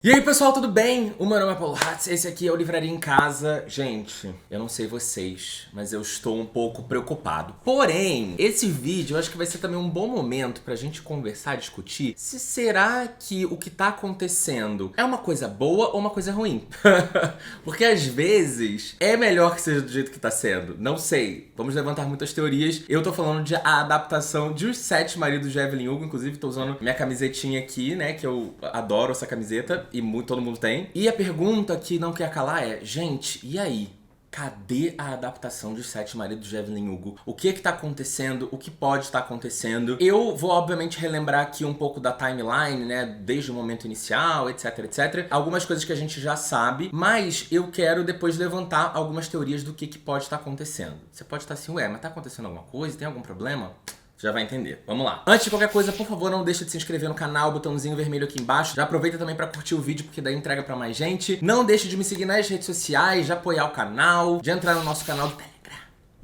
E aí pessoal, tudo bem? O meu nome é Paulo Hatz, esse aqui é o Livraria em Casa. Gente, eu não sei vocês, mas eu estou um pouco preocupado. Porém, esse vídeo eu acho que vai ser também um bom momento pra gente conversar, discutir se será que o que tá acontecendo é uma coisa boa ou uma coisa ruim. Porque às vezes é melhor que seja do jeito que tá sendo. Não sei, vamos levantar muitas teorias. Eu tô falando de a adaptação de Os Sete Maridos de Evelyn Hugo, inclusive tô usando minha camisetinha aqui, né, que eu adoro essa camiseta. E todo mundo tem. E a pergunta que não quer calar é, gente, e aí? Cadê a adaptação de Os Sete Maridos de Evelyn Hugo? O que tá acontecendo? O que pode estar acontecendo? Eu vou, obviamente, relembrar aqui um pouco da timeline, né? Desde o momento inicial, etc, etc. Algumas coisas que a gente já sabe, mas eu quero depois levantar algumas teorias do que pode estar acontecendo. Você pode estar assim, ué, mas tá acontecendo alguma coisa? Tem algum problema? Já vai entender. Vamos lá. Antes de qualquer coisa, por favor, não deixe de se inscrever no canal, botãozinho vermelho aqui embaixo. Já aproveita também pra curtir o vídeo, porque daí entrega pra mais gente. Não deixe de me seguir nas redes sociais, de apoiar o canal, de entrar no nosso canal do Telegram.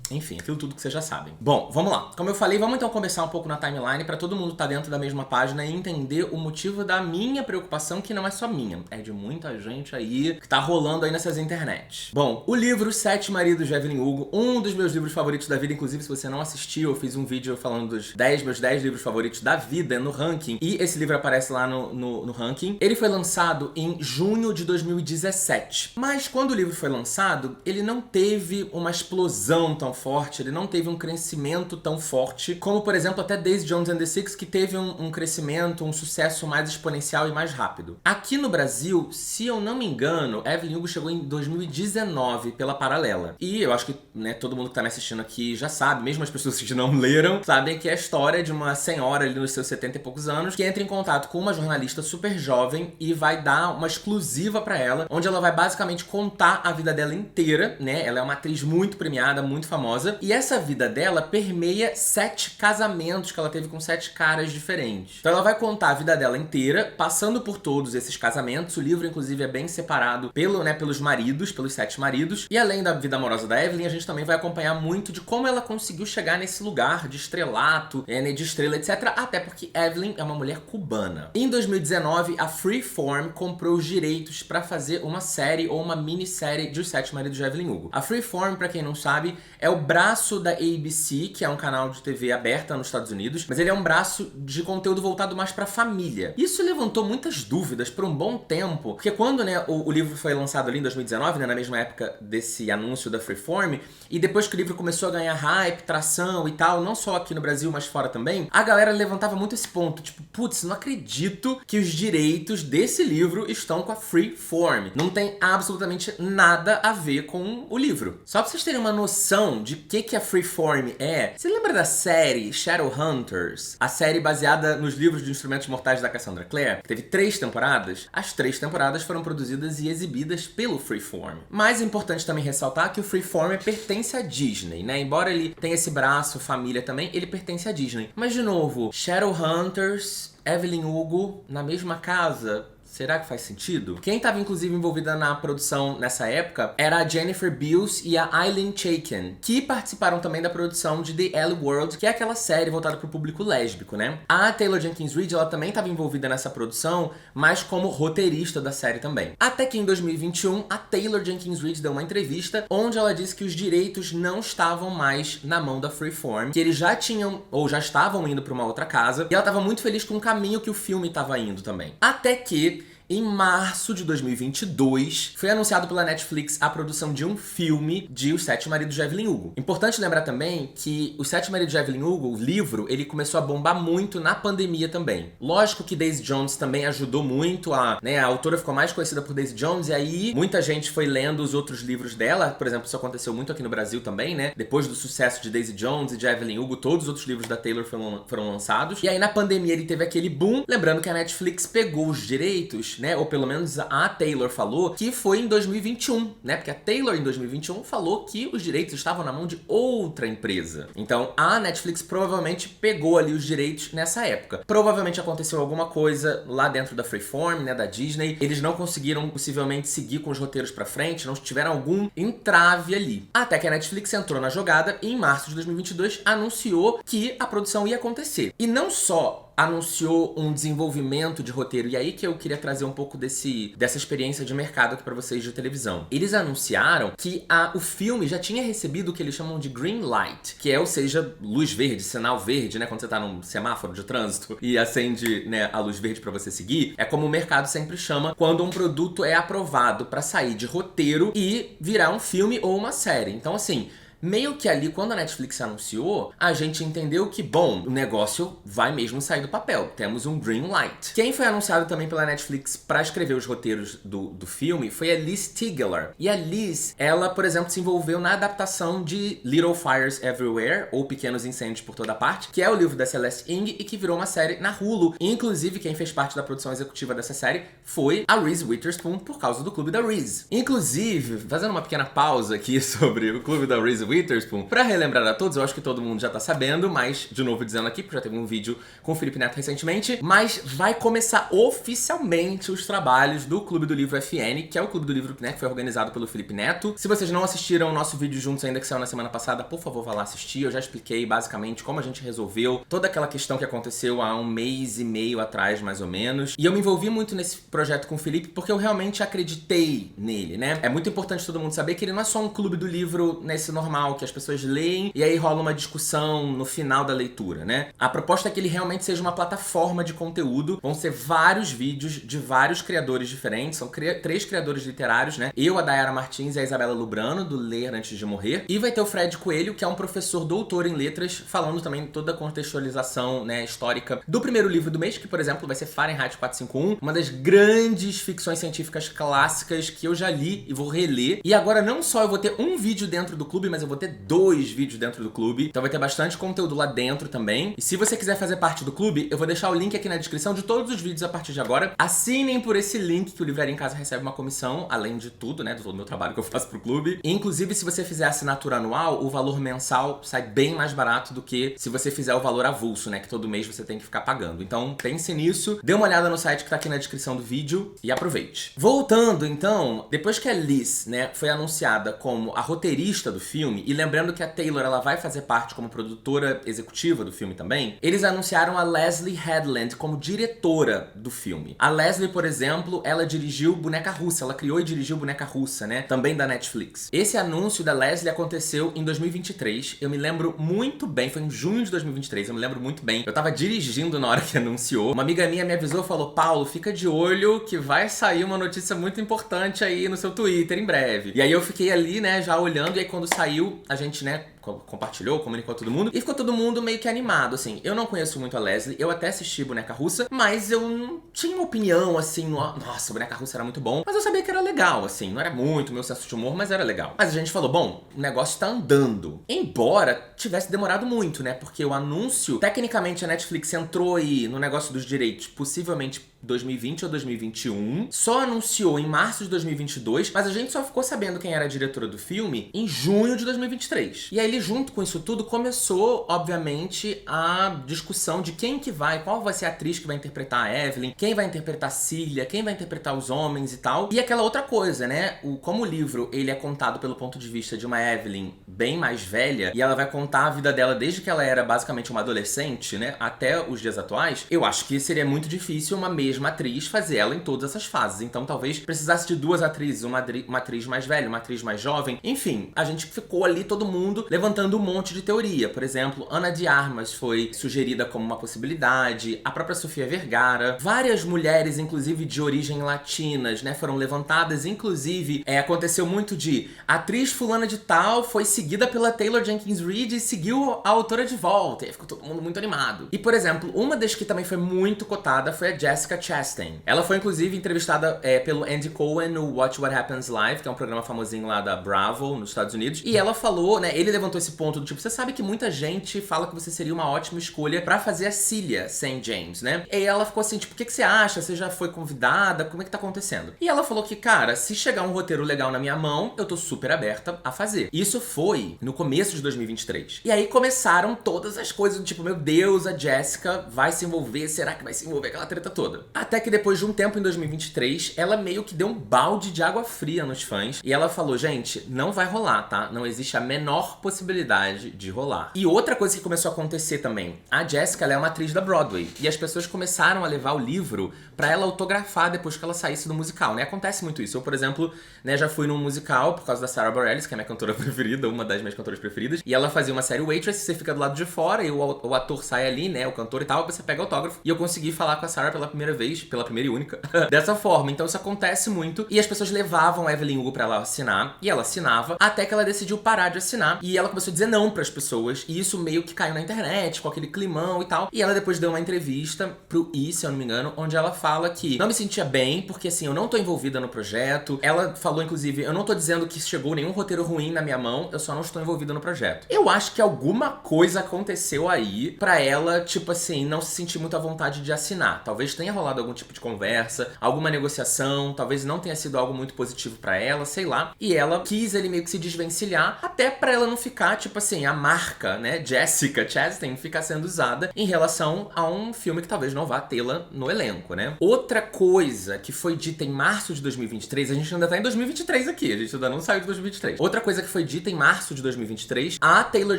Enfim, aquilo tudo que vocês já sabem. Bom, vamos lá. Como eu falei, vamos então começar um pouco na timeline pra todo mundo estar dentro da mesma página e entender o motivo da minha preocupação, que não é só minha, é de muita gente aí que tá rolando aí nessas internets. Bom, o livro Os Sete Maridos de Evelyn Hugo, um dos meus livros favoritos da vida, inclusive se você não assistiu, eu fiz um vídeo falando dos meus 10 livros favoritos da vida no ranking, e esse livro aparece lá no ranking. Ele foi lançado em junho de 2017, mas quando o livro foi lançado, ele não teve uma explosão tão forte, ele não teve um crescimento tão forte como, por exemplo, até Daisy Jones and the Six, que teve um crescimento, um sucesso mais exponencial e mais rápido. Aqui no Brasil, se eu não me engano, Evelyn Hugo chegou em 2019 pela Paralela. E eu acho que, né, todo mundo que tá me assistindo aqui já sabe, mesmo as pessoas que não leram, sabem que é a história de uma senhora ali nos seus 70 e poucos anos que entra em contato com uma jornalista super jovem e vai dar uma exclusiva pra ela, onde ela vai basicamente contar a vida dela inteira, né? Ela é uma atriz muito premiada, muito famosa, e essa vida dela permeia 7 casamentos que ela teve com 7 caras diferentes. Então ela vai contar a vida dela inteira, passando por todos esses casamentos. O livro, inclusive, é bem separado pelos maridos, pelos 7 maridos. E além da vida amorosa da Evelyn, a gente também vai acompanhar muito de como ela conseguiu chegar nesse lugar de estrelato, de estrela, etc. Até porque Evelyn é uma mulher cubana. Em 2019, a Freeform comprou os direitos para fazer uma série ou uma minissérie de Os Sete Maridos de Evelyn Hugo. A Freeform, pra quem não sabe, é o braço da ABC, que é um canal de TV aberta nos Estados Unidos, mas ele é um braço de conteúdo voltado mais pra família. Isso levantou muitas dúvidas por um bom tempo, porque quando, né, o livro foi lançado ali em 2019, né, na mesma época desse anúncio da Freeform, e depois que o livro começou a ganhar hype, tração e tal, não só aqui no Brasil, mas fora também, a galera levantava muito esse ponto, tipo, putz, não acredito que os direitos desse livro estão com a Freeform. Não tem absolutamente nada a ver com o livro. Só pra vocês terem uma noção de que a Freeform é, você lembra da série Shadowhunters? A série baseada nos livros de Instrumentos Mortais da Cassandra Clare, que teve 3 temporadas. As 3 temporadas foram produzidas e exibidas pelo Freeform. Mais importante também ressaltar que o Freeform pertence à Disney, né? Embora ele tenha esse braço, família também, ele pertence à Disney. Mas, de novo, Shadowhunters, Evelyn Hugo, na mesma casa? Será que faz sentido? Quem estava inclusive envolvida na produção nessa época era a Jennifer Beals e a Eileen Chaikin, que participaram também da produção de The L World, que é aquela série voltada para o público lésbico, né? A Taylor Jenkins Reid, ela também estava envolvida nessa produção, mas como roteirista da série também. Até que em 2021, a Taylor Jenkins Reid deu uma entrevista onde ela disse que os direitos não estavam mais na mão da Freeform, que eles já tinham ou já estavam indo para uma outra casa, e ela estava muito feliz com o caminho que o filme estava indo também. Até que em março de 2022, foi anunciado pela Netflix a produção de um filme de Os Sete Maridos de Evelyn Hugo. Importante lembrar também que Os Sete Maridos de Evelyn Hugo, o livro, ele começou a bombar muito na pandemia também. Lógico que Daisy Jones também ajudou muito, a autora ficou mais conhecida por Daisy Jones, e aí muita gente foi lendo os outros livros dela. Por exemplo, isso aconteceu muito aqui no Brasil também, né? Depois do sucesso de Daisy Jones e de Evelyn Hugo, todos os outros livros da Taylor foram lançados. E aí na pandemia ele teve aquele boom, lembrando que a Netflix pegou os direitos, né, ou pelo menos a Taylor falou que foi em 2021, né, porque a Taylor em 2021 falou que os direitos estavam na mão de outra empresa. Então a Netflix provavelmente pegou ali os direitos nessa época. Provavelmente aconteceu alguma coisa lá dentro da Freeform, né, da Disney. Eles não conseguiram possivelmente seguir com os roteiros pra frente, não tiveram algum entrave ali. Até que a Netflix entrou na jogada e em março de 2022 anunciou que a produção ia acontecer. E não só anunciou um desenvolvimento de roteiro, e aí que eu queria trazer um pouco dessa experiência de mercado aqui pra vocês de televisão. Eles anunciaram que o filme já tinha recebido o que eles chamam de green light, que é, ou seja, luz verde, sinal verde, né? Quando você tá num semáforo de trânsito e acende, né, a luz verde pra você seguir. É como o mercado sempre chama quando um produto é aprovado pra sair de roteiro e virar um filme ou uma série. Então, assim, meio que ali, quando a Netflix anunciou, a gente entendeu que, bom, o negócio vai mesmo sair do papel. Temos um green light. Quem foi anunciado também pela Netflix pra escrever os roteiros do filme foi a Liz Tegeler. E a Liz, ela, por exemplo, se envolveu na adaptação de Little Fires Everywhere, ou Pequenos Incêndios por Toda Parte, que é o livro da Celeste Ng e que virou uma série na Hulu. Inclusive, quem fez parte da produção executiva dessa série foi a Reese Witherspoon, por causa do Clube da Reese. Inclusive, fazendo uma pequena pausa aqui sobre o Clube da Reese Witherspoon, pra relembrar a todos, eu acho que todo mundo já tá sabendo, mas de novo dizendo aqui, porque já teve um vídeo com o Felipe Neto recentemente, mas vai começar oficialmente os trabalhos do Clube do Livro FN, que é o Clube do Livro, né, que foi organizado pelo Felipe Neto. Se vocês não assistiram o nosso vídeo juntos ainda, que saiu na semana passada, por favor, vá lá assistir. Eu já expliquei basicamente como a gente resolveu toda aquela questão que aconteceu há 1 mês e meio atrás, mais ou menos. E eu me envolvi muito nesse projeto com o Felipe porque eu realmente acreditei nele, né? É muito importante todo mundo saber que ele não é só um clube do livro nesse normal, que as pessoas leem e aí rola uma discussão no final da leitura, né? A proposta é que ele realmente seja uma plataforma de conteúdo. Vão ser vários vídeos de vários criadores diferentes. São 3 criadores literários, né? Eu, a Dayara Martins e a Isabela Lubrano, do Ler Antes de Morrer. E vai ter o Fred Coelho, que é um professor doutor em letras, falando também toda a contextualização, né, histórica do primeiro livro do mês, que, por exemplo, vai ser Fahrenheit 451, uma das grandes ficções científicas clássicas que eu já li e vou reler. E agora não só eu vou ter um vídeo dentro do clube, mas eu vou ter 2 vídeos dentro do clube. Então vai ter bastante conteúdo lá dentro também. E se você quiser fazer parte do clube, eu vou deixar o link aqui na descrição de todos os vídeos a partir de agora. Assinem por esse link que o Livraria em Casa recebe uma comissão, além de tudo, né, do todo o meu trabalho que eu faço pro clube. E, inclusive, se você fizer assinatura anual, o valor mensal sai bem mais barato do que se você fizer o valor avulso, né, que todo mês você tem que ficar pagando. Então pense nisso, dê uma olhada no site que tá aqui na descrição do vídeo e aproveite. Voltando, então, depois que a Liz, né, foi anunciada como a roteirista do filme, e lembrando que a Taylor, ela vai fazer parte como produtora executiva do filme também, eles anunciaram a Leslie Headland como diretora do filme. A Leslie, por exemplo, ela dirigiu Boneca Russa, ela criou e dirigiu Boneca Russa, né, também da Netflix. Esse anúncio da Leslie aconteceu em 2023, eu me lembro muito bem, foi em junho de 2023, eu me lembro muito bem. Eu tava dirigindo na hora que anunciou, uma amiga minha me avisou e falou: Paulo, fica de olho que vai sair uma notícia muito importante aí no seu Twitter em breve. E aí eu fiquei ali, né, já olhando, e aí quando saiu, a gente, né, compartilhou, comunicou a todo mundo, e ficou todo mundo meio que animado, assim. Eu não conheço muito a Leslie, eu até assisti Boneca Russa, mas eu não tinha uma opinião, assim, nossa, Boneca Russa era muito bom, mas eu sabia que era legal, assim, não era muito meu senso de humor, mas era legal. Mas a gente falou, bom, o negócio tá andando. Embora tivesse demorado muito, né, porque o anúncio, tecnicamente a Netflix entrou aí no negócio dos direitos, possivelmente 2020 ou 2021, só anunciou em março de 2022, mas a gente só ficou sabendo quem era a diretora do filme em junho de 2023. E aí, junto com isso tudo, começou, obviamente, a discussão de quem que vai, qual vai ser a atriz que vai interpretar a Evelyn, quem vai interpretar a Cília, quem vai interpretar os homens e tal. E aquela outra coisa, né? Como o livro, ele é contado pelo ponto de vista de uma Evelyn bem mais velha, e ela vai contar a vida dela desde que ela era basicamente uma adolescente, né, até os dias atuais, eu acho que seria muito difícil uma mesma atriz fazer ela em todas essas fases. Então talvez precisasse de 2 atrizes, uma atriz mais velha, uma atriz mais jovem. Enfim, a gente ficou ali, todo mundo, levantando um monte de teoria. Por exemplo, Ana de Armas foi sugerida como uma possibilidade, a própria Sofia Vergara, várias mulheres, inclusive de origem latinas, né, foram levantadas. Inclusive, aconteceu muito de atriz fulana de tal foi seguida pela Taylor Jenkins Reid e seguiu a autora de volta. E aí ficou todo mundo muito animado. E, por exemplo, uma das que também foi muito cotada foi a Jessica Chastain. Ela foi, inclusive, entrevistada pelo Andy Cohen no Watch What Happens Live, que é um programa famosinho lá da Bravo, nos Estados Unidos. E ela falou, né, ele levantou esse ponto do tipo, você sabe que muita gente fala que você seria uma ótima escolha pra fazer a Cília St. James, né? E ela ficou assim, tipo, o que você acha? Você já foi convidada? Como é que tá acontecendo? E ela falou que, cara, se chegar um roteiro legal na minha mão, eu tô super aberta a fazer. Isso foi no começo de 2023. E aí começaram todas as coisas do tipo, meu Deus, a Jessica vai se envolver, será que vai se envolver? Aquela treta toda. Até que depois de um tempo, em 2023, ela meio que deu um balde de água fria nos fãs. E ela falou, gente, não vai rolar, tá? Não existe a menor possibilidade possibilidade de rolar. E outra coisa que começou a acontecer também, a Jessica, ela é uma atriz da Broadway, e as pessoas começaram a levar o livro pra ela autografar depois que ela saísse do musical, né? Acontece muito isso. Eu, por exemplo, né, já fui num musical por causa da Sarah Bareilles, que é a minha cantora preferida, uma das minhas cantoras preferidas, e ela fazia uma série Waitress, você fica do lado de fora, e o ator sai ali, né, o cantor e tal, você pega autógrafo, e eu consegui falar com a Sarah pela primeira vez, pela primeira e única, dessa forma. Então isso acontece muito, e as pessoas levavam a Evelyn Hugo pra ela assinar, e ela assinava, até que ela decidiu parar de assinar, e ela começou a dizer não pras pessoas, e isso meio que caiu na internet, com aquele climão e tal, e ela depois deu uma entrevista pro E! Se eu não me engano, onde ela fala que não me sentia bem, porque assim, eu não tô envolvida no projeto. Ela falou, inclusive, eu não tô dizendo que chegou nenhum roteiro ruim na minha mão, eu só não estou envolvida no projeto. Eu acho que alguma coisa aconteceu aí pra ela, tipo assim, não se sentir muito à vontade de assinar. Talvez tenha rolado algum tipo de conversa, alguma negociação, talvez não tenha sido algo muito positivo pra ela, sei lá. E ela quis ele meio que se desvencilhar, até pra ela não ficar, tipo assim, a marca, né, Jessica Chastain, ficar sendo usada em relação a um filme que talvez não vá tê-la no elenco, né? Outra coisa que foi dita em março de 2023, a gente ainda tá em 2023 aqui, a gente ainda não saiu de 2023. Outra coisa que foi dita em março de 2023, a Taylor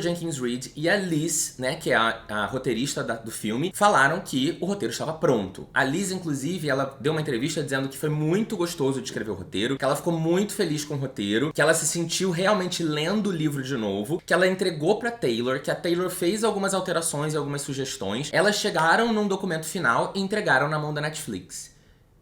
Jenkins Reid e a Liz, né, que é a roteirista do filme, falaram que o roteiro estava pronto. A Liz, inclusive, ela deu uma entrevista dizendo que foi muito gostoso de escrever o roteiro, que ela ficou muito feliz com o roteiro, que ela se sentiu realmente lendo o livro de novo, que ela entregou pra Taylor, que a Taylor fez algumas alterações e algumas sugestões. Elas chegaram num documento final e entregaram na mão da Netflix.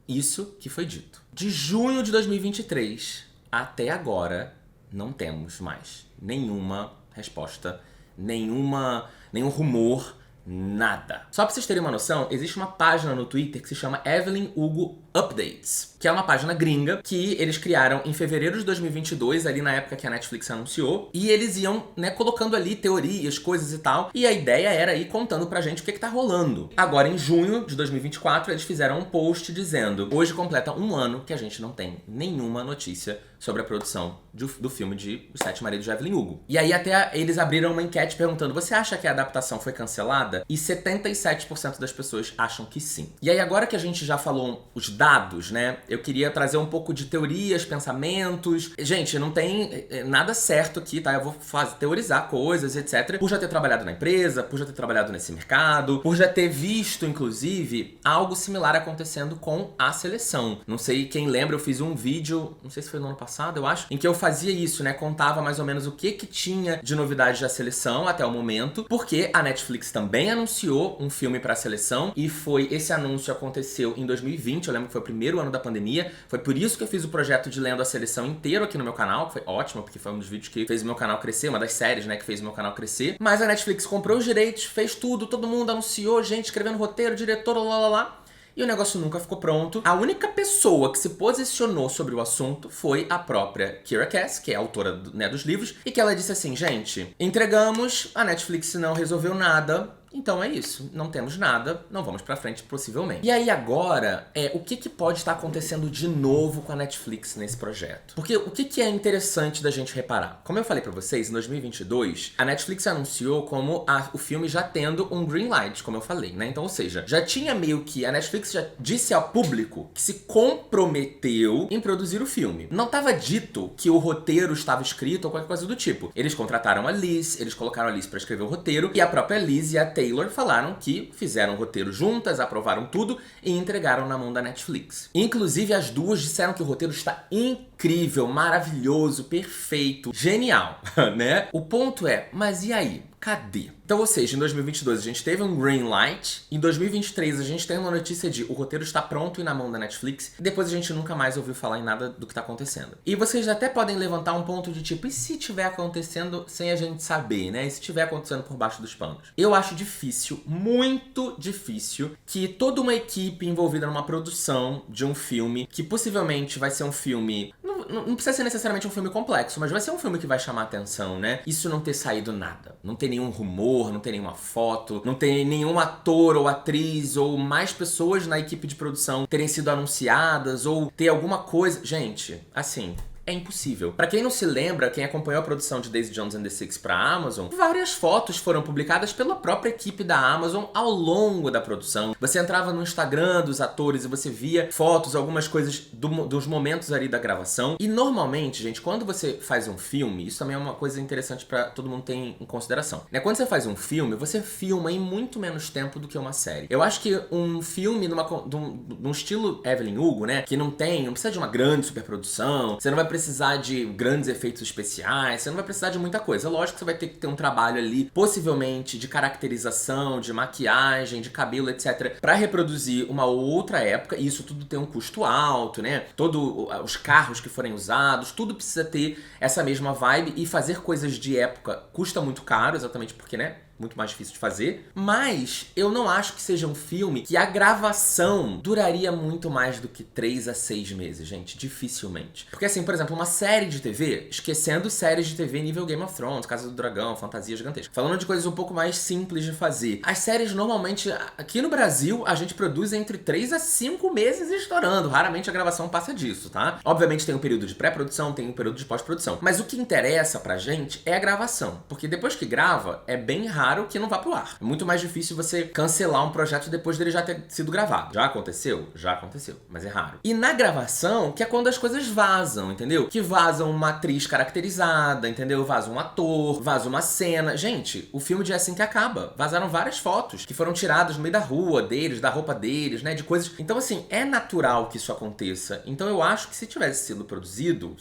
Isso que foi dito. De junho de 2023 até agora, não temos mais nenhuma resposta, nenhum rumor, nada. Só pra vocês terem uma noção, existe uma página no Twitter que se chama Evelyn Hugo Updates, que é uma página gringa que eles criaram em fevereiro de 2022, ali na época que a Netflix anunciou, e eles iam, né, colocando ali teorias, coisas e tal, e a ideia era ir contando pra gente o que tá rolando. Agora, em junho de 2024, eles fizeram um post dizendo: hoje completa um ano que a gente não tem nenhuma notícia sobre a produção do filme de Os Sete Maridos de Evelyn Hugo. E aí até eles abriram uma enquete perguntando: você acha que a adaptação foi cancelada? E 77% das pessoas acham que sim. E aí agora que a gente já falou os dados, né, eu queria trazer um pouco de teorias, pensamentos. Gente, não tem nada certo aqui, tá? Eu vou teorizar coisas, etc. Por já ter trabalhado na empresa, por já ter trabalhado nesse mercado, por já ter visto, inclusive, algo similar acontecendo com a seleção. Não sei quem lembra, eu fiz um vídeo, não sei se foi no ano passado, eu acho, em que eu fazia isso, né? Contava mais ou menos o que tinha de novidade da seleção até o momento, porque a Netflix também anunciou um filme pra seleção, e esse anúncio aconteceu em 2020, eu lembro que foi o primeiro ano da pandemia, foi por isso que eu fiz o projeto de Lendo a Seleção inteiro aqui no meu canal, que foi ótimo, porque foi um dos vídeos que fez o meu canal crescer, uma das séries, né, que fez o meu canal crescer. Mas a Netflix comprou os direitos, fez tudo, todo mundo anunciou, gente escrevendo roteiro, diretor, lá. E o negócio nunca ficou pronto. A única pessoa que se posicionou sobre o assunto foi a própria Kiera Cass, que é a autora, né, dos livros, e que ela disse assim: gente, entregamos, a Netflix não resolveu nada, então é isso, não temos nada, não vamos pra frente possivelmente. E aí agora, o que pode estar acontecendo de novo com a Netflix nesse projeto? Porque o que é interessante da gente reparar? Como eu falei pra vocês, em 2022, a Netflix anunciou como o filme já tendo um green light, como eu falei, né? Então, ou seja, já tinha meio que, a Netflix já disse ao público que se comprometeu em produzir o filme. Não estava dito que o roteiro estava escrito ou qualquer coisa do tipo. Eles contrataram a Liz, eles colocaram a Liz pra escrever o roteiro, e a própria Liz e a Taylor falaram que fizeram o roteiro juntas, aprovaram tudo e entregaram na mão da Netflix. Inclusive, as duas disseram que o roteiro está incrível, maravilhoso, perfeito, genial, né? O ponto é, mas e aí? Cadê? Então, ou seja, em 2022 a gente teve um green light, em 2023 a gente tem uma notícia de o roteiro está pronto e na mão da Netflix, e depois a gente nunca mais ouviu falar em nada do que tá acontecendo. E vocês até podem levantar um ponto de tipo, e se tiver acontecendo sem a gente saber, né? E se tiver acontecendo por baixo dos panos? Eu acho difícil, muito difícil, que toda uma equipe envolvida numa produção de um filme, que possivelmente vai ser um filme... Não precisa ser necessariamente um filme complexo, mas vai ser um filme que vai chamar atenção, né? Isso não ter saído nada. Não tem nenhum rumor, não tem nenhuma foto, não tem nenhum ator ou atriz ou mais pessoas na equipe de produção terem sido anunciadas ou ter alguma coisa... Gente, assim... é impossível. Pra quem não se lembra, quem acompanhou a produção de Daisy Jones and the Six pra Amazon, várias fotos foram publicadas pela própria equipe da Amazon ao longo da produção. Você entrava no Instagram dos atores e você via fotos, algumas coisas dos momentos ali da gravação. E normalmente, gente, quando você faz um filme, isso também é uma coisa interessante pra todo mundo ter em consideração, né? Quando você faz um filme, você filma em muito menos tempo do que uma série. Eu acho que um filme num estilo Evelyn Hugo, né, que não precisa de uma grande superprodução, você não vai precisar de grandes efeitos especiais, você não vai precisar de muita coisa. Lógico que você vai ter que ter um trabalho ali, possivelmente de caracterização, de maquiagem, de cabelo, etc, pra reproduzir uma outra época, e isso tudo tem um custo alto, né? Todos os carros que forem usados, tudo precisa ter essa mesma vibe, e fazer coisas de época custa muito caro, exatamente porque, né, muito mais difícil de fazer, mas eu não acho que seja um filme que a gravação duraria muito mais do que 3 a 6 meses, gente, dificilmente. Porque assim, por exemplo, uma série de TV, esquecendo séries de TV nível Game of Thrones, Casa do Dragão, Fantasia Gigantesca, falando de coisas um pouco mais simples de fazer, as séries normalmente, aqui no Brasil, a gente produz entre 3 a 5 meses estourando, raramente a gravação passa disso, tá? Obviamente tem um período de pré-produção, tem um período de pós-produção, mas o que interessa pra gente é a gravação, porque depois que grava, é bem raro que não vá pro ar. É muito mais difícil você cancelar um projeto depois dele já ter sido gravado. Já aconteceu? Já aconteceu, mas é raro. E na gravação, que é quando as coisas vazam, entendeu? Que vazam uma atriz caracterizada, entendeu? Vaza um ator, vaza uma cena. Gente, o filme de É Assim Que Acaba. Vazaram várias fotos que foram tiradas no meio da rua deles, da roupa deles, né? De coisas. Então, assim, é natural que isso aconteça. Então, eu acho que se tivesse sendo produzido,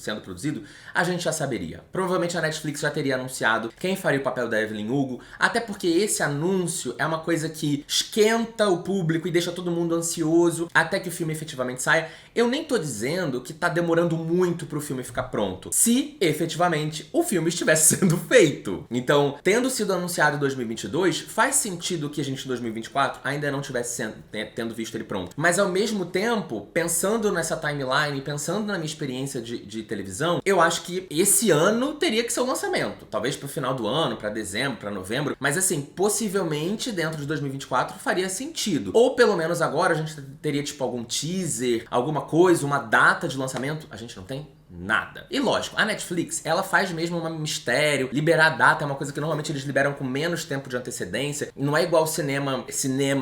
a gente já saberia. Provavelmente a Netflix já teria anunciado quem faria o papel da Evelyn Hugo, até porque esse anúncio é uma coisa que esquenta o público e deixa todo mundo ansioso até que o filme efetivamente saia. Eu nem tô dizendo que tá demorando muito pro filme ficar pronto, se efetivamente o filme estivesse sendo feito. Então, tendo sido anunciado em 2022, faz sentido que a gente em 2024 ainda não tivesse tendo visto ele pronto. Mas ao mesmo tempo, pensando nessa timeline, pensando na minha experiência de televisão, eu acho que esse ano teria que ser o lançamento. Talvez pro final do ano, pra dezembro, pra novembro. Mas assim, possivelmente dentro de 2024 faria sentido. Ou pelo menos agora a gente teria tipo algum teaser, alguma coisa, uma data de lançamento. A gente não tem nada. E lógico, a Netflix, ela faz mesmo um mistério. Liberar a data é uma coisa que normalmente eles liberam com menos tempo de antecedência. Não é igual cinema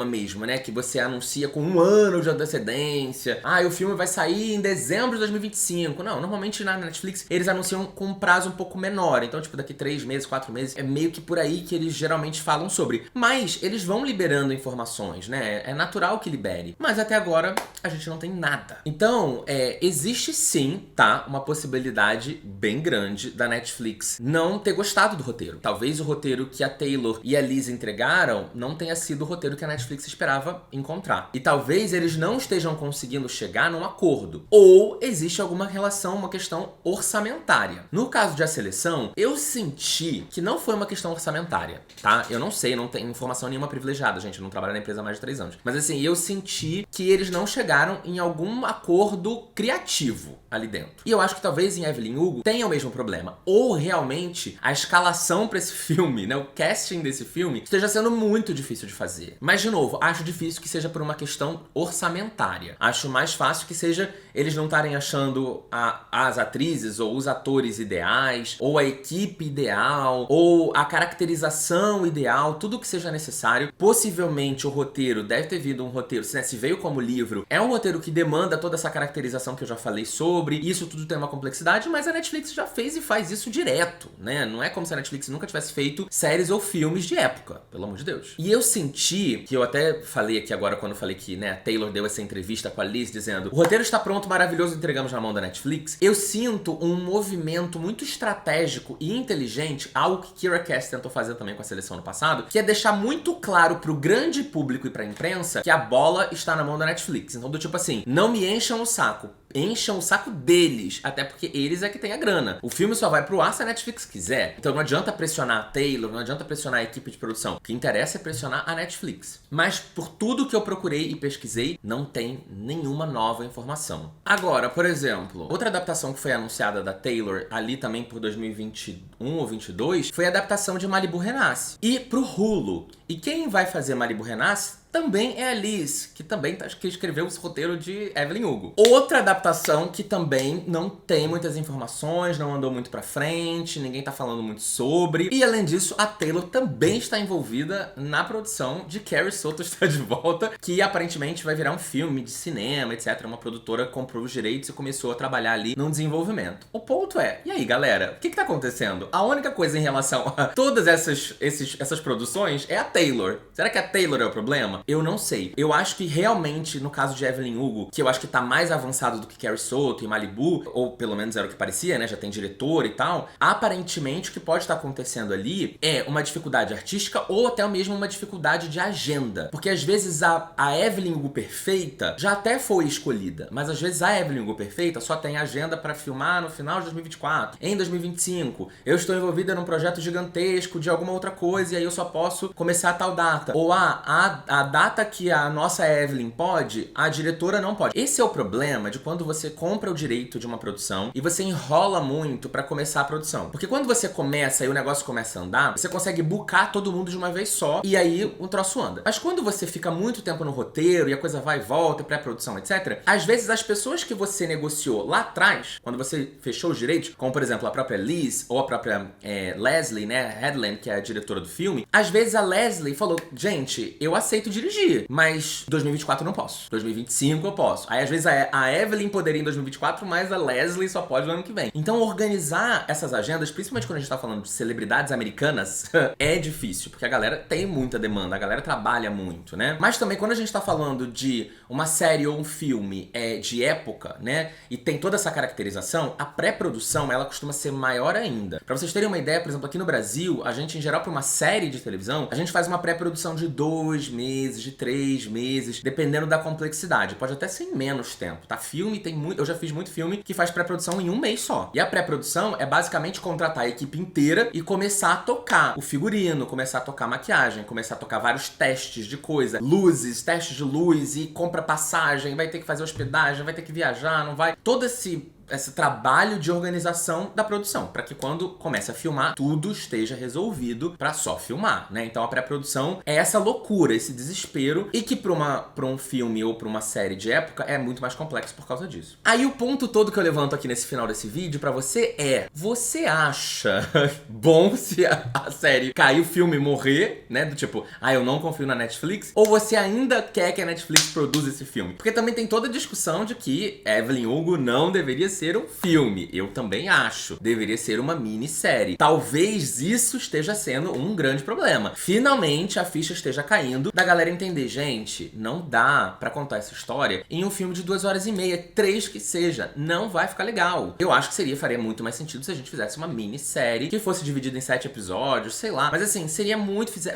mesmo, né? Que você anuncia com 1 ano de antecedência. Ah, e o filme vai sair em dezembro de 2025. Não, normalmente na Netflix eles anunciam com um prazo um pouco menor. Então, tipo, daqui 3 meses, 4 meses, é meio que por aí que eles geralmente falam sobre. Mas eles vão liberando informações, né? É natural que libere. Mas até agora a gente não tem nada. Então, existe sim, tá? Uma possibilidade bem grande da Netflix não ter gostado do roteiro. Talvez o roteiro que a Taylor e a Liz entregaram não tenha sido o roteiro que a Netflix esperava encontrar. E talvez eles não estejam conseguindo chegar num acordo. Ou existe alguma relação, uma questão orçamentária. No caso de A Seleção, eu senti que não foi uma questão orçamentária, tá? Eu não sei, não tenho informação nenhuma privilegiada, gente. Eu não trabalho na empresa há mais de 3 anos. Mas assim, eu senti que eles não chegaram em algum acordo criativo ali dentro. E eu acho que talvez em Evelyn Hugo tenha o mesmo problema. Ou realmente a escalação pra esse filme, né? O casting desse filme esteja sendo muito difícil de fazer. Mas, de novo, acho difícil que seja por uma questão orçamentária. Acho mais fácil que seja eles não estarem achando as atrizes ou os atores ideais, ou a equipe ideal, ou a caracterização ideal, tudo que seja necessário. Possivelmente o roteiro deve ter vindo um roteiro, se veio como livro, é um roteiro que demanda toda essa caracterização que eu já falei sobre. Isso tudo tem uma complexidade, mas a Netflix já fez e faz isso direto, né? Não é como se a Netflix nunca tivesse feito séries ou filmes de época, pelo amor de Deus. E eu senti, que eu até falei aqui agora quando eu falei que, né, a Taylor deu essa entrevista com a Liz dizendo: o roteiro está pronto, maravilhoso, entregamos na mão da Netflix. Eu sinto um movimento muito estratégico e inteligente, algo que Kiera Cass tentou fazer também com A Seleção no passado, que é deixar muito claro pro grande público e pra imprensa que a bola está na mão da Netflix. Então, do tipo assim, não me encham o saco. Encham o saco deles, até porque eles é que tem a grana. O filme só vai pro ar se a Netflix quiser. Então não adianta pressionar a Taylor, não adianta pressionar a equipe de produção. O que interessa é pressionar a Netflix. Mas por tudo que eu procurei e pesquisei, não tem nenhuma nova informação. Agora, por exemplo, outra adaptação que foi anunciada da Taylor ali também por 2021 ou 22 foi a adaptação de Malibu Renasce. E pro Hulu. E quem vai fazer Malibu Renasce também é a Liz, que também que escreveu esse roteiro de Evelyn Hugo. Outra adaptação que também não tem muitas informações, não andou muito pra frente, ninguém tá falando muito sobre. E além disso, a Taylor também está envolvida na produção de Carrie Soto Está de Volta, que aparentemente vai virar um filme de cinema, etc. Uma produtora comprou os direitos e começou a trabalhar ali no desenvolvimento. O ponto é, e aí galera, o que tá acontecendo? A única coisa em relação a todas essas produções é a Taylor. Será que a Taylor é o problema? Eu não sei. Eu acho que realmente, no caso de Evelyn Hugo, que eu acho que tá mais avançado do que Carrie Soto e Malibu, ou pelo menos era o que parecia, né? Já tem diretor e tal. Aparentemente, o que pode estar acontecendo ali é uma dificuldade artística ou até mesmo uma dificuldade de agenda. Porque às vezes a Evelyn Hugo perfeita já até foi escolhida, mas às vezes a Evelyn Hugo perfeita só tem agenda pra filmar no final de 2024, em 2025. Eu estou envolvida num projeto gigantesco de alguma outra coisa e aí eu só posso começar a tal data. Ou a data que a nossa Evelyn pode, a diretora não pode. Esse é o problema de quando você compra o direito de uma produção e você enrola muito pra começar a produção. Porque quando você começa e o negócio começa a andar, você consegue bucar todo mundo de uma vez só e aí o troço anda. Mas quando você fica muito tempo no roteiro e a coisa vai e volta, pré-produção, etc., às vezes as pessoas que você negociou lá atrás, quando você fechou os direitos, como por exemplo a própria Liz ou a própria Leslie, né, Headland, que é a diretora do filme, às vezes a Leslie falou, gente, eu aceito dirigir, mas 2024 eu não posso. 2025 eu posso. Aí às vezes a Evelyn poderia em 2024, mas a Leslie só pode no ano que vem. Então organizar essas agendas, principalmente quando a gente tá falando de celebridades americanas, é difícil, porque a galera tem muita demanda, a galera trabalha muito, né? Mas também quando a gente tá falando de uma série ou um filme de época, né, e tem toda essa caracterização, a pré-produção, ela costuma ser maior ainda. Pra vocês terem uma ideia, por exemplo, aqui no Brasil, a gente, em geral, pra uma série de televisão, a gente faz uma pré-produção de 2 meses, de 3 meses, dependendo da complexidade. Pode até ser em menos tempo, tá? Filme tem muito... Eu já fiz muito filme que faz pré-produção em 1 mês só. E a pré-produção é basicamente contratar a equipe inteira e começar a tocar o figurino, começar a tocar a maquiagem, começar a tocar vários testes de coisa, luzes, testes de luz e compra passagem, vai ter que fazer hospedagem, vai ter que viajar, não vai... Todo esse trabalho de organização da produção, para que quando comece a filmar, tudo esteja resolvido para só filmar, né? Então a pré-produção é essa loucura, esse desespero, e que pra um filme ou pra uma série de época é muito mais complexo por causa disso. Aí o ponto todo que eu levanto aqui nesse final desse vídeo pra você é: você acha bom se a série cair, o filme morrer, né? Do tipo, eu não confio na Netflix, ou você ainda quer que a Netflix produza esse filme? Porque também tem toda a discussão de que Evelyn Hugo não deveria ser um filme. Eu também acho. Deveria ser uma minissérie. Talvez isso esteja sendo um grande problema. Finalmente a ficha esteja caindo da galera entender, gente, não dá pra contar essa história em um filme de 2h30, 3 que seja. Não vai ficar legal. Eu acho que faria muito mais sentido se a gente fizesse uma minissérie que fosse dividida em 7 episódios, sei lá. Mas assim,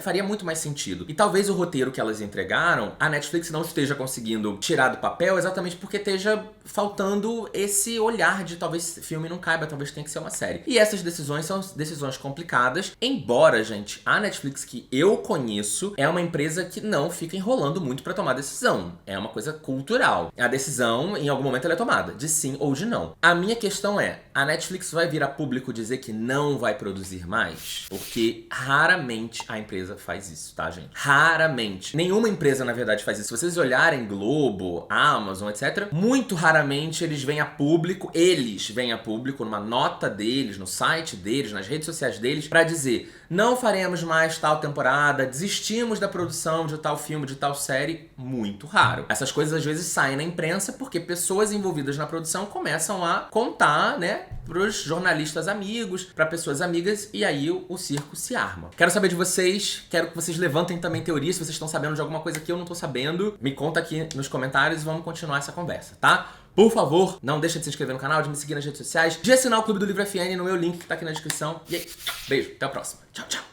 faria muito mais sentido. E talvez o roteiro que elas entregaram, a Netflix não esteja conseguindo tirar do papel exatamente porque esteja faltando esse olhar de talvez filme não caiba, talvez tenha que ser uma série. E essas decisões são decisões complicadas, embora, gente, a Netflix que eu conheço é uma empresa que não fica enrolando muito pra tomar decisão. É uma coisa cultural. A decisão, em algum momento, ela é tomada, de sim ou de não. A minha questão é, a Netflix vai vir a público dizer que não vai produzir mais? Porque raramente a empresa faz isso, tá, gente? Raramente. Nenhuma empresa, na verdade, faz isso. Se vocês olharem Globo, Amazon, etc., muito raramente eles vêm a público, numa nota deles, no site deles, nas redes sociais deles, pra dizer: não faremos mais tal temporada, desistimos da produção de tal filme, de tal série. Muito raro. Essas coisas às vezes saem na imprensa porque pessoas envolvidas na produção começam a contar, né, pros jornalistas amigos, pra pessoas amigas, e aí o circo se arma. Quero saber de vocês, quero que vocês levantem também teorias, se vocês estão sabendo de alguma coisa que eu não tô sabendo, me conta aqui nos comentários e vamos continuar essa conversa, tá? Por favor, não deixa de se inscrever no canal, de me seguir nas redes sociais, de assinar o Clube do Livro FN no meu link que tá aqui na descrição. E aí, beijo, até a próxima. Tchau, tchau.